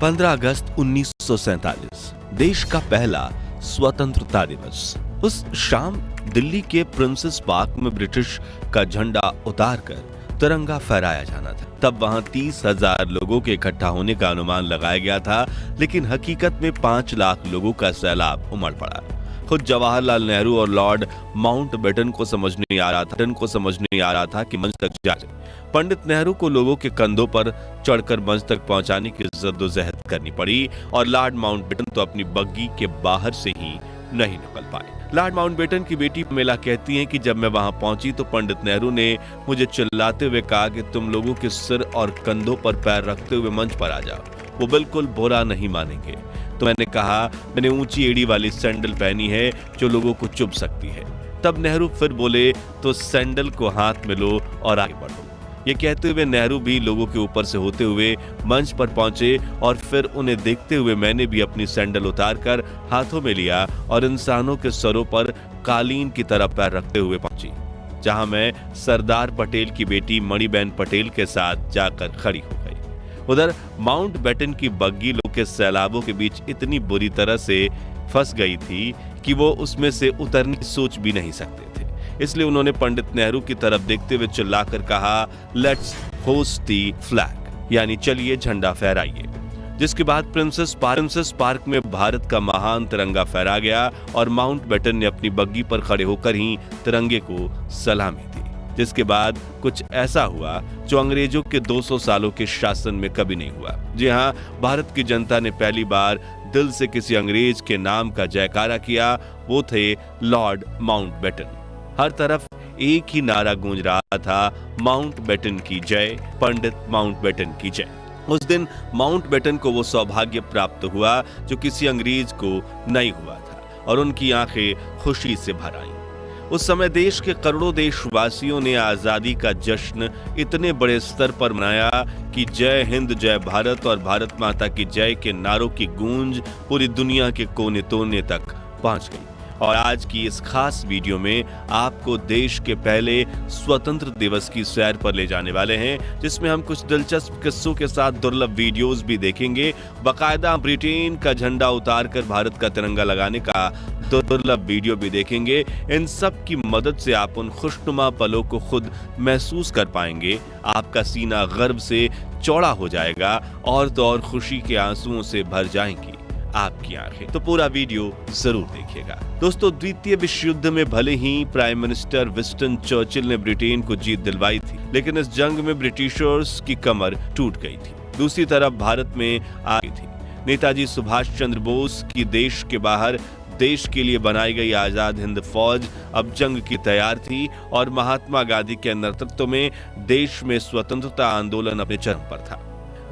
15 अगस्त 1947 देश का पहला स्वतंत्रता दिवस। उस शाम दिल्ली के प्रिंसेस पार्क में ब्रिटिश का झंडा उतारकर तिरंगा फहराया जाना था। तब वहां 30,000 लोगों के इकट्ठा होने का अनुमान लगाया गया था, लेकिन हकीकत में 5 लाख लोगों का सैलाब उमड़ पड़ा। खुद जवाहरलाल नेहरू और लॉर्ड माउंटबेटन को समझ नहीं आ रहा था कि मंच तक जाए। पंडित नेहरू को लोगों के कंधों पर चढ़कर मंच तक पहुंचाने की जद्दोजहद करनी पड़ी और लॉर्ड माउंटबेटन तो अपनी बग्गी के बाहर से ही नहीं निकल पाए। लॉर्ड माउंटबेटन की बेटी मेला कहती हैं कि जब मैं वहां पहुंची तो पंडित नेहरू ने मुझे चिल्लाते हुए कहा कि तुम लोगों के सिर और कंधों पर पैर रखते हुए मंच पर आ जाओ, वो बिल्कुल बुरा नहीं मानेंगे। तो मैंने कहा, मैंने ऊंची एड़ी वाली सैंडल पहनी है जो लोगों को चुभ सकती है। तब नेहरू फिर बोले, तो सैंडल को हाथ में लो और आगे बढ़ो। ये कहते हुए नेहरू भी लोगों के ऊपर से होते हुए मंच पर पहुंचे और फिर उन्हें देखते हुए मैंने भी अपनी सैंडल उतारकर हाथों में लिया और इंसानों के सरों पर कालीन की तरह पैर रखते हुए पहुंची, जहां मैं सरदार पटेल की बेटी मणिबेन पटेल के साथ जाकर खड़ी हो गई। उधर माउंटबेटन की बग्गी लोगों के सैलाबों के बीच इतनी बुरी तरह से फंस गई थी कि वो उसमें से उतरने की सोच भी नहीं सकते थे। इसलिए उन्होंने पंडित नेहरू की तरफ देखते हुए चिल्लाकर कहा, लेट्स होस्ट दी फ्लैग, यानी चलिए झंडा फहराइए। जिसके बाद प्रिंसेस पार्क में भारत का महान तिरंगा फहरा गया और माउंटबेटन ने अपनी बग्गी पर खड़े होकर ही तिरंगे को सलामी दी। जिसके बाद कुछ ऐसा हुआ जो अंग्रेजों के 200 सालों के शासन में कभी नहीं हुआ। जी हां, भारत की जनता ने पहली बार दिल से किसी अंग्रेज के नाम का जयकारा किया, वो थे लॉर्ड माउंटबेटन। हर तरफ एक ही नारा गूंज रहा था, माउंटबेटन की जय, पंडित माउंटबेटन की जय। उस दिन माउंटबेटन को वो सौभाग्य प्राप्त हुआ जो किसी अंग्रेज को नहीं हुआ था और उनकी आंखें खुशी से भर आईं। उस समय देश के करोड़ों देशवासियों ने आजादी का जश्न इतने बड़े स्तर पर मनाया कि जय हिंद, जय भारत और भारत माता की जय के नारों की गूंज पूरी दुनिया के कोने कोने तक पहुंच गई। और आज की इस खास वीडियो में आपको देश के पहले स्वतंत्र दिवस की सैर पर ले जाने वाले हैं, जिसमें हम कुछ दिलचस्प किस्सों के साथ दुर्लभ वीडियोस भी देखेंगे। बाकायदा ब्रिटेन का झंडा उतारकर भारत का तिरंगा लगाने का दुर्लभ वीडियो भी देखेंगे। इन सब की मदद से आप उन खुशनुमा पलों को खुद महसूस कर पाएंगे। आपका सीना गर्व से चौड़ा हो जाएगा और तो और खुशी के आंसुओं से भर जाएंगी आपकी आंखें। तो पूरा वीडियो जरूर देखिएगा। दोस्तों, द्वितीय विश्व युद्ध में भले ही प्राइम मिनिस्टर विंस्टन चर्चिल ने ब्रिटेन को जीत दिलवाई थी, लेकिन इस जंग में ब्रिटिशर्स की कमर टूट गई थी। दूसरी तरफ भारत में आ गई थी। नेताजी सुभाष चंद्र बोस की देश के बाहर देश के लिए बनाई गई आजाद हिंद फौज अब जंग की तैयार थी और महात्मा गांधी के नेतृत्व में देश में स्वतंत्रता आंदोलन अपने चरम पर था।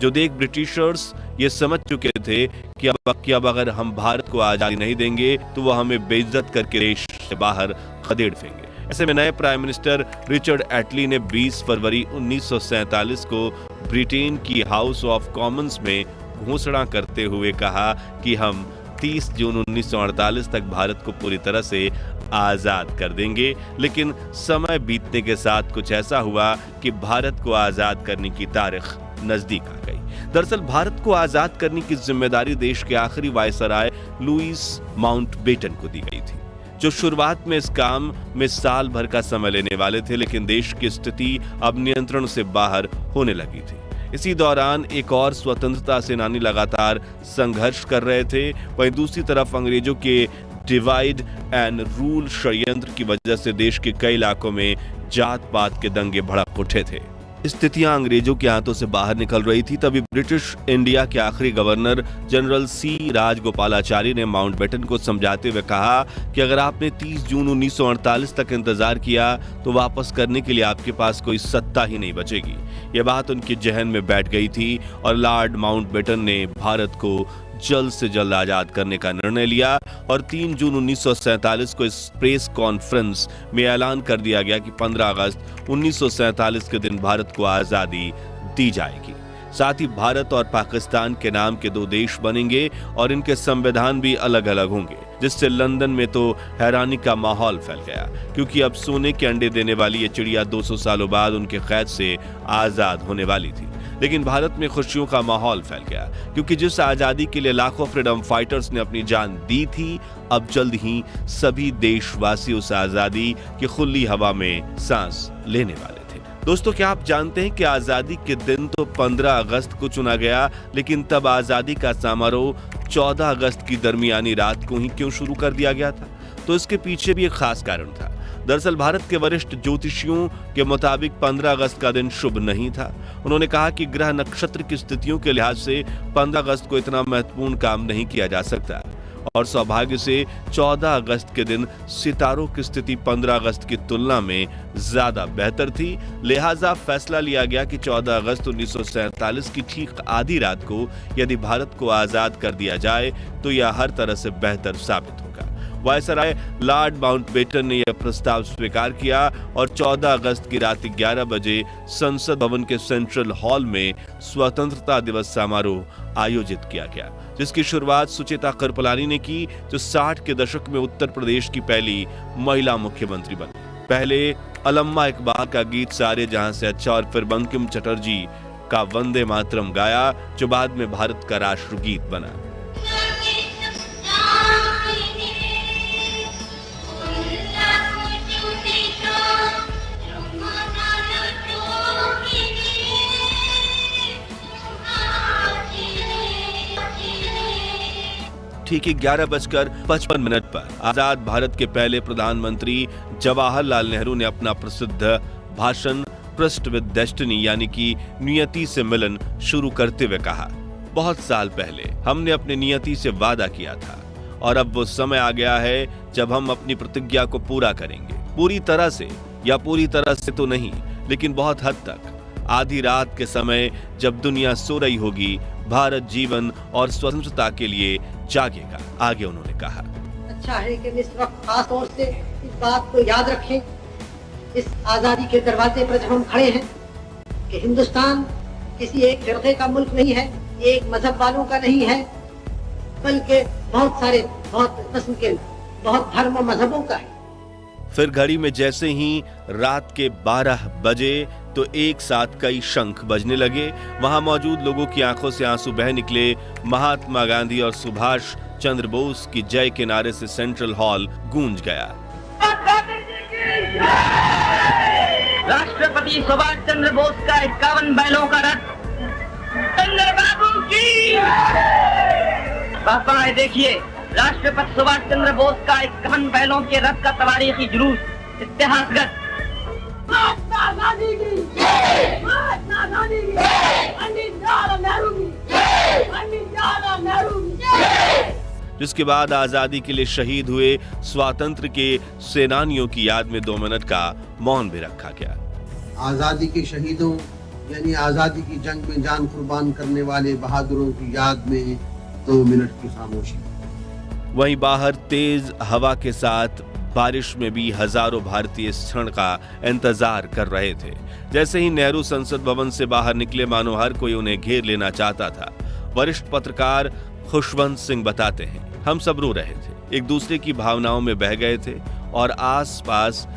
जो देख ब्रिटिशर्स ये समझ चुके थे कि अब अगर हम भारत को आजादी नहीं देंगे तो वो हमें बेइज्जत करके देश से बाहर खदेड़ फेंगे। ऐसे में नए प्राइम मिनिस्टर रिचर्ड एटली ने 20 फरवरी 1947 को ब्रिटेन की हाउस ऑफ कॉमन्स में घोषणा करते हुए कहा कि हम 30 जून 1948 तक भारत को पूरी तरह से आजाद कर देंगे। लेकिन समय बीतने के साथ कुछ ऐसा हुआ कि भारत को आजाद करने की तारीख नजदीक आ गई। दरअसल भारत को आजाद करने की जिम्मेदारी देश के आखिरी वायसराय लुईस माउंटबेटन को दी गई थी, जो शुरुआत में इस काम में साल भर का समय लेने वाले थे। लेकिन देश की स्थिति अब नियंत्रण से बाहर होने लगी थी। इसी दौरान एक और स्वतंत्रता सेनानी लगातार संघर्ष कर रहे थे। वहीं दूसरी तरफ अंग्रेजों के डिवाइड एंड रूल षड्यंत्र की वजह से देश के कई इलाकों में जात पात के दंगे भड़क उठे थे। स्थितियां अंग्रेजों के हाथों से बाहर निकल रही थी। तभी ब्रिटिश इंडिया के आखिरी गवर्नर जनरल सी राजगोपालाचारी ने माउंटबेटन को समझाते हुए कहा कि अगर आपने 30 जून 1948 तक इंतजार किया तो वापस करने के लिए आपके पास कोई सत्ता ही नहीं बचेगी। यह बात उनके जहन में बैठ गई थी और लॉर्ड माउंटबेटन ने भारत को जल्द से जल्द आजाद करने का निर्णय लिया और 3 जून 1947 को इस प्रेस कॉन्फ्रेंस में ऐलान कर दिया गया कि 15 अगस्त 1947 के दिन भारत को आजादी दी जाएगी। साथ ही भारत और पाकिस्तान के नाम के 2 देश बनेंगे और इनके संविधान भी अलग अलग होंगे, जिससे लंदन में तो हैरानी का माहौल फैल गया, क्योंकि अब सोने के अंडे देने वाली ये चिड़िया 200 सालों बाद उनके कैद से आजाद होने वाली थी। लेकिन भारत में खुशियों का माहौल फैल गया, क्योंकि जिस आजादी के लिए लाखों फ्रीडम फाइटर्स ने अपनी जान दी थी, अब जल्द ही सभी देशवासी उस आजादी की खुली हवा में सांस लेने वाले थे। दोस्तों, क्या आप जानते हैं कि आजादी के दिन तो 15 अगस्त को चुना गया, लेकिन तब आजादी का समारोह 14 अगस्त की दरमियानी रात को ही क्यों शुरू कर दिया गया था? तो इसके पीछे भी एक खास कारण था। दरअसल भारत के वरिष्ठ ज्योतिषियों के मुताबिक 15 अगस्त का दिन शुभ नहीं था। उन्होंने कहा कि ग्रह नक्षत्र की स्थितियों के लिहाज से 15 अगस्त को इतना महत्वपूर्ण काम नहीं किया जा सकता, और सौभाग्य से 14 अगस्त के दिन सितारों की स्थिति 15 अगस्त की तुलना में ज्यादा बेहतर थी। लिहाजा फैसला लिया गया कि 14 अगस्त 1947 की ठीक आधी रात को यदि भारत को आजाद कर दिया जाए तो यह हर तरह से बेहतर साबित होगा। वायसराय लॉर्ड माउंटबेटन ने यह प्रस्ताव स्वीकार किया और 14 अगस्त की रात 11 बजे संसद भवन के सेंट्रल हॉल में स्वतंत्रता दिवस समारोह आयोजित किया गया, जिसकी शुरुआत सुचेता कृपलानी ने की, जो 60 के दशक में उत्तर प्रदेश की पहली महिला मुख्यमंत्री बनी। पहले अलम्मा इकबाल का गीत सारे जहां से अच्छा और फिर बंकिम चटर्जी का वंदे मातरम गाया, जो बाद में भारत का राष्ट्रगीत बना। ठीक 11:55 पर आजाद भारत के पहले प्रधानमंत्री जवाहरलाल नेहरू ने अपना प्रसिद्ध भाषण ट्रस्ट विद डेस्टिनी यानी कि नियति से मिलन शुरू करते हुए कहा, बहुत साल पहले हमने अपनी नियति से वादा किया था और अब वो समय आ गया है जब हम अपनी प्रतिज्ञा को पूरा करेंगे। पूरी तरह से या पूरी तरह से तो नहीं, लेकिन बहुत हद तक। आधी रात के समय जब दुनिया सो रही होगी, भारत जीवन और स्वतंत्रता के लिए जागेगा, आगे उन्होंने कहा। अच्छा है कि इस वक्त खास तौर से इस बात को याद रखें, इस आजादी के दरवाजे पर जब हम खड़े हैं, कि हिंदुस्तान किसी एक फिरके का मुल्क नहीं है, एक मजहब वालों का नहीं है, बल्कि बहुत सारे बहुत किस्म के बहुत धर्म और मजहबों का है। फिर घड़ी में जैसे ही रात के 12 बजे तो एक साथ कई शंख बजने लगे। वहां मौजूद लोगों की आंखों से आंसू बह निकले। महात्मा गांधी और सुभाष चंद्र बोस की जय के नारे से सेंट्रल हॉल गूंज गया। राष्ट्रपति सुभाष चंद्र बोस का 51 बैलों का रथ चंद्रबाबू की पापा है, देखिए राष्ट्रपति सुभाष चंद्र बोस का 51 बैलों के रथ का तवारीखी जुलूस इतिहासगत। महात्मा गांधी की जय, महात्मा गांधी की जय, पंडित जवाहरलाल नेहरू की जय, पंडित जवाहरलाल नेहरू की जय। जिसके बाद आजादी के लिए शहीद हुए स्वातंत्र्य के सेनानियों की याद में 2 मिनट का मौन भी रखा गया। आजादी के शहीदों यानी आजादी की जंग में जान कुर्बान करने वाले बहादुरों की याद में 2 मिनट की खामोशी। वहीं बाहर तेज हवा के साथ बारिश में भी हजारों भारतीय इस क्षण का इंतजार कर रहे थे। जैसे ही नेहरू संसद भवन से बाहर निकले, मानो हर कोई उन्हें घेर लेना चाहता था। वरिष्ठ पत्रकार खुशवंत सिंह बताते हैं, हम सब रो रहे थे, एक दूसरे की भावनाओं में बह गए थे और आसपास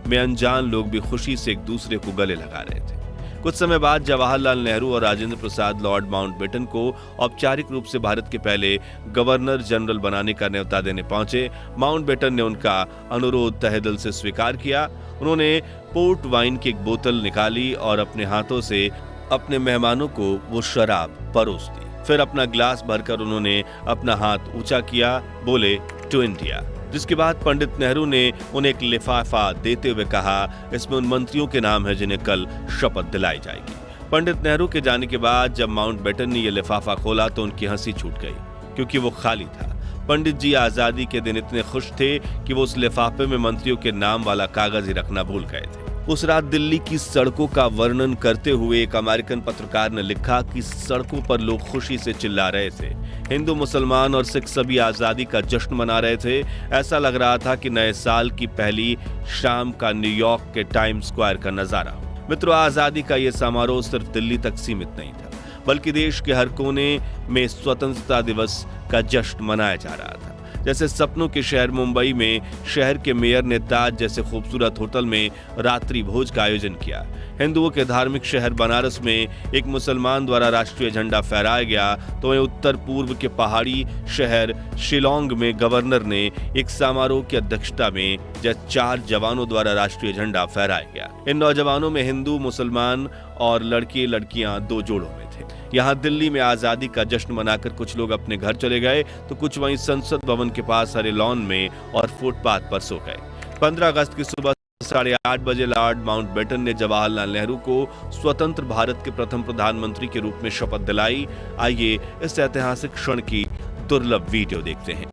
में अनजान लोग भी खुशी से एक दूसरे को गले लगा रहे थे। कुछ समय बाद जवाहरलाल नेहरू और राजेंद्र प्रसाद लॉर्ड माउंटबेटन को औपचारिक रूप से भारत के पहले गवर्नर जनरल बनाने का न्योता देने पहुंचे। माउंटबेटन ने उनका अनुरोध तहे दिल से स्वीकार किया। उन्होंने पोर्ट वाइन की एक बोतल निकाली और अपने हाथों से अपने मेहमानों को वो शराब परोस दी। फिर अपना गिलास भरकर उन्होंने अपना हाथ ऊंचा किया, बोले टू इंडिया। जिसके बाद पंडित नेहरू ने उन्हें एक लिफाफा देते हुए कहा, इसमें उन मंत्रियों के नाम है जिन्हें कल शपथ दिलाई जाएगी। पंडित नेहरू के जाने के बाद जब माउंटबेटन ने यह लिफाफा खोला तो उनकी हंसी छूट गई, क्योंकि वो खाली था। पंडित जी आजादी के दिन इतने खुश थे कि वो उस लिफाफे में मंत्रियों के नाम वाला कागज ही रखना भूल गए थे। उस रात दिल्ली की सड़कों का वर्णन करते हुए एक अमेरिकन पत्रकार ने लिखा कि सड़कों पर लोग खुशी से चिल्ला रहे थे। हिंदू, मुसलमान और सिख सभी आजादी का जश्न मना रहे थे। ऐसा लग रहा था कि नए साल की पहली शाम का न्यूयॉर्क के टाइम स्क्वायर का नजारा हो। मित्रों, आजादी का यह समारोह सिर्फ दिल्ली तक सीमित नहीं था। बल्कि देश के हर कोने में स्वतंत्रता दिवस का जश्न मनाया जा रहा था। जैसे सपनों के शहर मुंबई में शहर के मेयर ने ताज जैसे खूबसूरत होटल में रात्रि भोज का आयोजन किया। हिंदुओं के धार्मिक शहर बनारस में एक मुसलमान द्वारा राष्ट्रीय झंडा फहराया गया, तो वहीं उत्तर पूर्व के पहाड़ी शहर शिलोंग में गवर्नर ने एक समारोह की अध्यक्षता में 4 जवानों द्वारा राष्ट्रीय झंडा फहराया गया। इन नौजवानों में हिंदू, मुसलमान और लड़के लड़कियां 2 जोड़ों में थे। यहाँ दिल्ली में आजादी का जश्न मनाकर कुछ लोग अपने घर चले गए, तो कुछ वहीं संसद भवन के पास हरे लॉन में और फुटपाथ पर सो गए। 15 अगस्त की सुबह 8:30 बजे लॉर्ड माउंटबेटन ने जवाहरलाल नेहरू को स्वतंत्र भारत के प्रथम प्रधानमंत्री के रूप में शपथ दिलाई। आइए इस ऐतिहासिक क्षण की दुर्लभ वीडियो देखते हैं।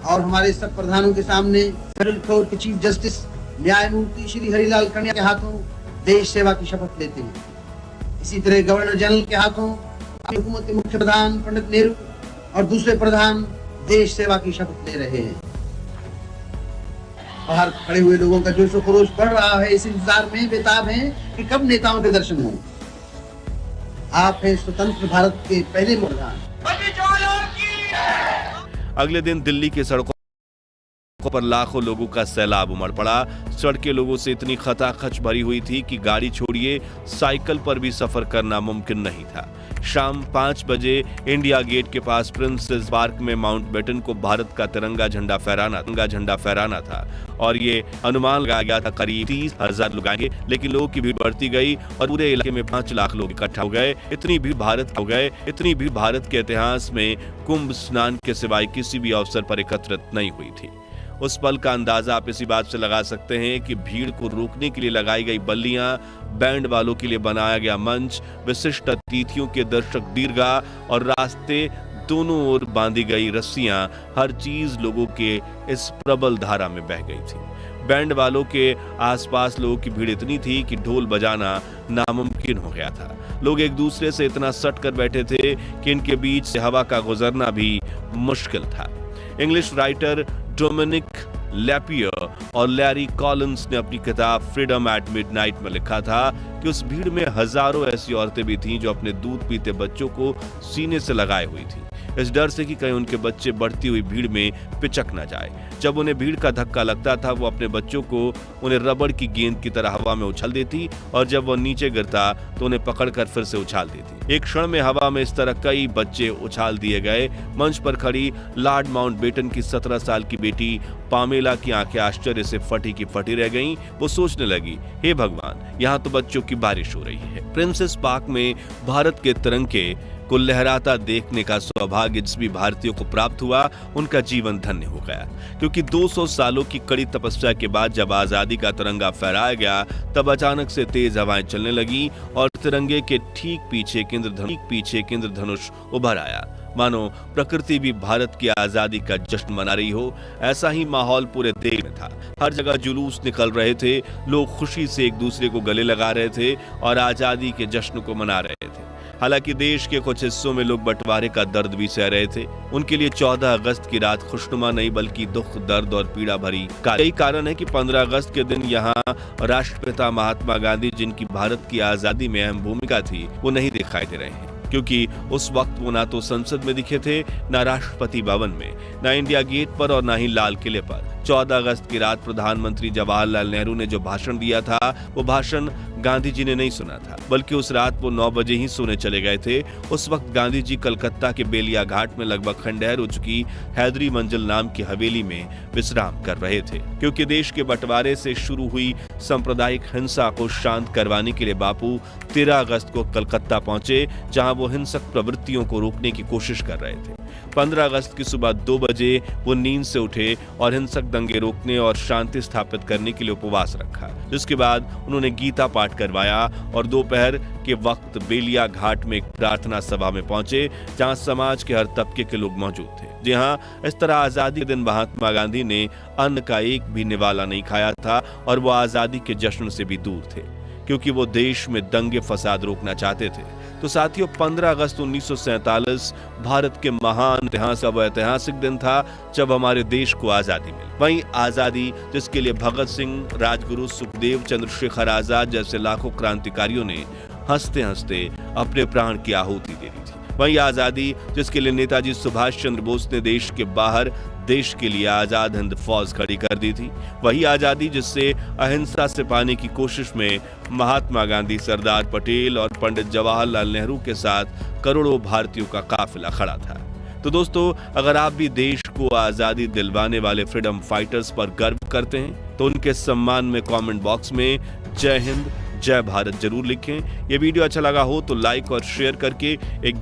और हमारे सब प्रधानों के सामने फेडरल कोर्ट के चीफ जस्टिस न्यायमूर्ति श्री हरिलाल कन्या के हाथों देश सेवा की शपथ लेते हैं। इसी तरह गवर्नर जनरल के हाथों हुकूमत के मुख्य प्रधान पंडित नेहरू और दूसरे प्रधान देश सेवा की शपथ ले रहे हैं। बाहर खड़े हुए लोगों का जोश और खरोश बढ़ रहा है, इस इंतजार में बेताब हैं कि कब नेताओं के दर्शन हों। आप हैं स्वतंत्र भारत के पहले प्रधान। अगले दिन दिल्ली की सड़कों पर लाखों लोगों का सैलाब उमड़ पड़ा। सड़कें लोगों से इतनी खचाखच भरी हुई थी कि गाड़ी छोड़िए साइकिल पर भी सफर करना मुमकिन नहीं था। शाम 5 बजे इंडिया गेट के पास प्रिंसेस पार्क में माउंटबेटन को भारत का तिरंगा झंडा फहराना था और ये अनुमान लगाया गया था करीब 30,000 लोग आएंगे, लेकिन लोगों की भीड़ बढ़ती गई और पूरे इलाके में 5 लाख लोग इकट्ठा हो गए। इतनी भीड़ भारत के इतिहास में कुंभ स्नान के सिवाय किसी भी अवसर पर एकत्रित नहीं हुई थी। उस पल का अंदाजा आप इसी बात से लगा सकते हैं कि भीड़ को रोकने के लिए लगाई गई बल्लियां, बैंड वालों के लिए बनाया गया मंच, विशिष्ट अतिथियों के दर्शक दीर्घा और रास्ते दोनों ओर बांधी गई रस्सियां, हर चीज लोगों के इस प्रबल धारा में बह गई थी। बैंड वालों के आसपास लोगों की भीड़ इतनी थी कि ढोल बजाना नामुमकिन हो गया था। लोग एक दूसरे से इतना सट कर बैठे थे कि इनके बीच से हवा का गुजरना भी मुश्किल था। इंग्लिश राइटर डोमिनिक लैपियर और लैरी कॉलिंस ने अपनी किताब फ्रीडम एट मिडनाइट में लिखा था कि उस भीड़ में हजारों ऐसी औरतें भी थीं जो अपने दूध पीते बच्चों को सीने से लगाए हुई थी, इस डर से कि कहीं उनके बच्चे बढ़ती हुई भीड़ में पिचक न जाए। जब उन्हें भीड़ का धक्का लगता था, वो अपने बच्चों को उन्हें रबड़ की गेंद की तरह हवा में उछल देती और जब वो नीचे गिरता तो उन्हें पकड़कर फिर से उछाल देती। एक क्षण में हवा में इस तरह कई बच्चे उछाल दिए गए। मंच पर खड़ी लॉर्ड माउंटबेटन की 17 साल की बेटी पामेला की आंखें आश्चर्य से फटी की फटी रह गईं। वो सोचने लगी, हे भगवान, यहाँ तो बच्चों की बारिश हो रही है। प्रिंसेस पार्क में भारत के तिरंगे को लहराता देखने का सौभाग्य जिस भी भारतीयों को प्राप्त हुआ, उनका जीवन धन्य हो गया, क्योंकि 200 सालों की कड़ी तपस्या के बाद जब आजादी का तिरंगा फहराया गया, तब अचानक से तेज हवाएं चलने लगी और तिरंगे के ठीक पीछे केंद्र धनुष उभर आया, मानो प्रकृति भी भारत की आजादी का जश्न मना रही हो। ऐसा ही माहौल पूरे देश में था। हर जगह जुलूस निकल रहे थे, लोग खुशी से एक दूसरे को गले लगा रहे थे और आजादी के जश्न को मना रहे थे। हालांकि देश के कुछ हिस्सों में लोग बंटवारे का दर्द भी सह रहे थे। उनके लिए 14 अगस्त की रात खुशनुमा नहीं बल्कि दुख, दर्द और पीड़ा भरी। यही कारण है कि 15 अगस्त के दिन यहाँ राष्ट्रपिता महात्मा गांधी, जिनकी भारत की आजादी में अहम भूमिका थी, वो नहीं दिखाई दे रहे हैं, क्योंकि उस वक्त वो ना तो संसद में दिखे थे, ना राष्ट्रपति भवन में, ना इंडिया गेट पर और ना ही लाल किले पर। 14 अगस्त की रात प्रधानमंत्री जवाहरलाल नेहरू ने जो भाषण दिया था, वो भाषण गांधी जी ने नहीं सुना था, बल्कि उस रात वो 9 बजे ही सोने चले गए थे। उस वक्त गांधी जी कलकत्ता के बेलिया घाट में लगभग खंडहर हो चुकी हैदरी मंजिल नाम की हवेली में विश्राम कर रहे थे, क्योंकि देश के बंटवारे से शुरू हुई सांप्रदायिक हिंसा को शांत करवाने के लिए बापू 13 अगस्त को कलकत्ता पहुंचे, जहां वो हिंसक प्रवृत्तियों को रोकने की कोशिश कर रहे थे। 15 अगस्त की सुबह 2 बजे वो नींद से उठे और हिंसक दंगे रोकने और शांति स्थापित करने के लिए उपवास रखा, जिसके बाद उन्होंने गीता पाठ करवाया और दोपहर के वक्त बेलिया घाट में एक प्रार्थना सभा में पहुंचे, जहां समाज के हर तबके के लोग मौजूद थे। जी हां, इस तरह आजादी के दिन महात्मा गांधी ने अन्न का एक भी निवाला नहीं खाया था और वो आजादी के जश्न से भी दूर थे, क्योंकि वो देश में दंगे फसाद रोकना चाहते थे। तो साथियों, 15 अगस्त 1947 भारत के महान इतिहास का वह ऐतिहासिक दिन था जब हमारे देश को आजादी मिली। वहीं आजादी जिसके लिए भगत सिंह, राजगुरु, सुखदेव, चंद्रशेखर आजाद जैसे लाखों क्रांतिकारियों ने हंसते हंसते अपने प्राण की आहुति दे दी थी। वही आजादी जिसके लिए नेताजी सुभाष चंद्र बोस ने देश के बाहर देश के लिए आजाद हिंद फौज खड़ी कर दी थी। वही आजादी जिससे अहिंसा से पाने की कोशिश में महात्मा गांधी, सरदार पटेल और पंडित जवाहरलाल नेहरू के साथ करोड़ों भारतीयों का काफिला खड़ा था। तो दोस्तों, अगर आप भी देश को आजादी दिलवाने वाले फ्रीडम फाइटर्स पर गर्व करते हैं तो उनके सम्मान में कमेंट बॉक्स में जय हिंद, जय भारत जरूर लिखें। यह वीडियो अच्छा लगा हो तो लाइक और शेयर करके एक